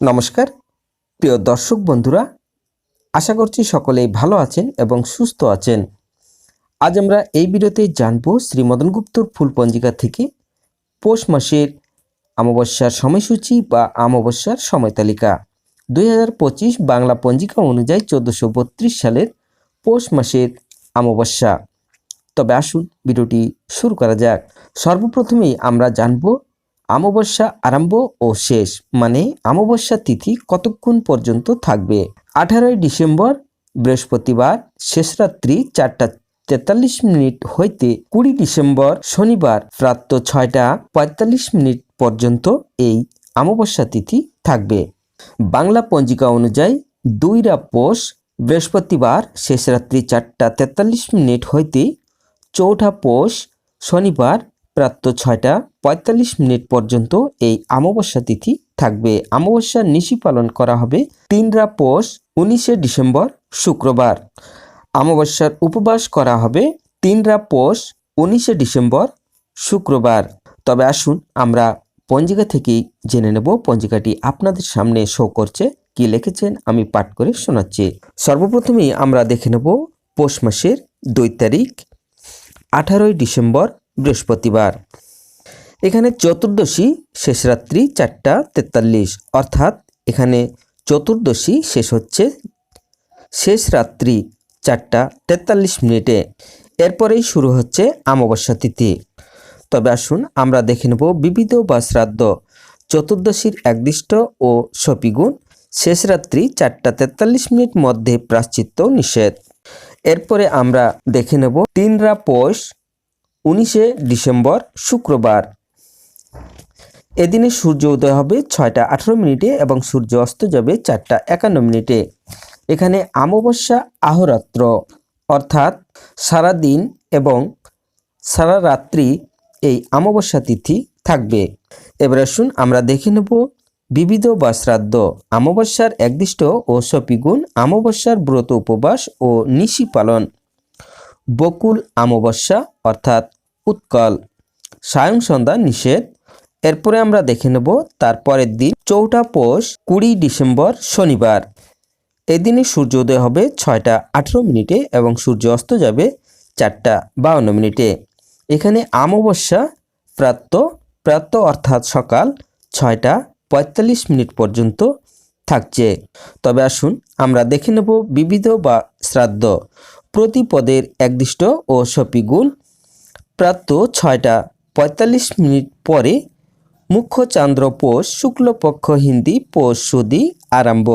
নমস্কার প্রিয় দর্শক বন্ধুরা, আশা করছি সকলেই ভালো আছেন এবং সুস্থ আছেন। আজ আমরা এই ভিডিওতে জানব শ্রী মদন গুপ্তর ফুল পঞ্জিকা থেকে পৌষ মাসের অমাবস্যার সময়সূচি বা অমাবস্যার সময় তালিকা। 2025 বাংলা পঞ্জিকা অনুযায়ী 1432 সালের পৌষ মাসের অমাবস্যা। তবে আসুন ভিডিওটি শুরু করা যাক। সর্বপ্রথমেই আমরা জানব অমাবস্যা আরম্ভ ও শেষ, মানে অমাবস্যা তিথি কতক্ষণ পর্যন্ত থাকবে। 18 ডিসেম্বর বৃহস্পতিবার শেষ রাত্রি 4:43 হইতে 20 ডিসেম্বর শনিবার প্রাতঃ 6:45 পর্যন্ত এই অমাবস্যা তিথি থাকবে। বাংলা পঞ্জিকা অনুযায়ী 2 পৌষ বৃহস্পতিবার শেষ রাত্রি 4:43 হইতে 4 পৌষ শনিবার প্রাতঃ 6:45 পর্যন্ত এই অমাবস্যা তিথি থাকবে। অমাবস্যার নিশি পালন করা হবে 3 পৌষ 19 ডিসেম্বর শুক্রবার। অমাবস্যার উপবাস করা হবে 3 পৌষ 19 ডিসেম্বর শুক্রবার। তবে আসুন আমরা পঞ্জিকা থেকেই জেনে নেব। পঞ্জিকাটি আপনাদের সামনে শো করছে, কি লিখেছেন আমি পাঠ করে শোনাচ্ছি। সর্বপ্রথমেই আমরা দেখে নেব পৌষ মাসের 2 তারিখ 18 ডিসেম্বর বৃহস্পতিবার। এখানে চতুর্দশী শেষ রাত্রি 4:43, অর্থাৎ এখানে চতুর্দশী শেষ হচ্ছে শেষ রাত্রি 4:43। এরপরেই শুরু হচ্ছে অমাবস্যা তিথি। তবে আসুন আমরা দেখে নেব বিবিধ বা শ্রাদ্ধ। চতুর্দশীর একদিষ্ট ও শপিগুণ শেষ রাত্রি 4:43 মধ্যে প্রায়শ্চিত্ত নিষেধ। এরপরে আমরা দেখে নেব 3 পৌষ 19 ডিসেম্বর শুক্রবার। এদিনে সূর্য উদয় হবে 6:18 এবং সূর্য অস্ত যাবে 4:51। এখানে অমাবস্যা আহরাত্র, অর্থাৎ সারাদিন এবং সারা রাত্রি এই অমাবস্যা তিথি থাকবে। এবার আসুন আমরা দেখে নেব বিবিধ বা শ্রাদ্ধ। অমাবস্যার একদিষ্ট ও শপিগুণ অমাবস্যার ব্রত উপবাস ও নিশি পালন। বকুল অমাবস্যা অর্থাৎ উৎকল, সায়ং সন্ধ্যা নিষেধ। এরপরে আমরা দেখে নেব তারপরের দিন 4 পৌষ 20 ডিসেম্বর শনিবার। এদিনে সূর্য উদয় হবে 6:18 এবং সূর্য অস্ত যাবে 4:52। এখানে অমাবস্যা প্রাতঃ অর্থাৎ সকাল 6:45 পর্যন্ত থাকছে। তবে আসুন আমরা দেখে নেব বিবিধ বা শ্রাদ্ধ। প্রতিপদের একদিষ্ট ও শপিগুণ প্রাতঃ 6:45 পরে মুখ্য চান্দ্র পৌষ শুক্লপক্ষ হিন্দি পৌষ সুদি আরম্ভ।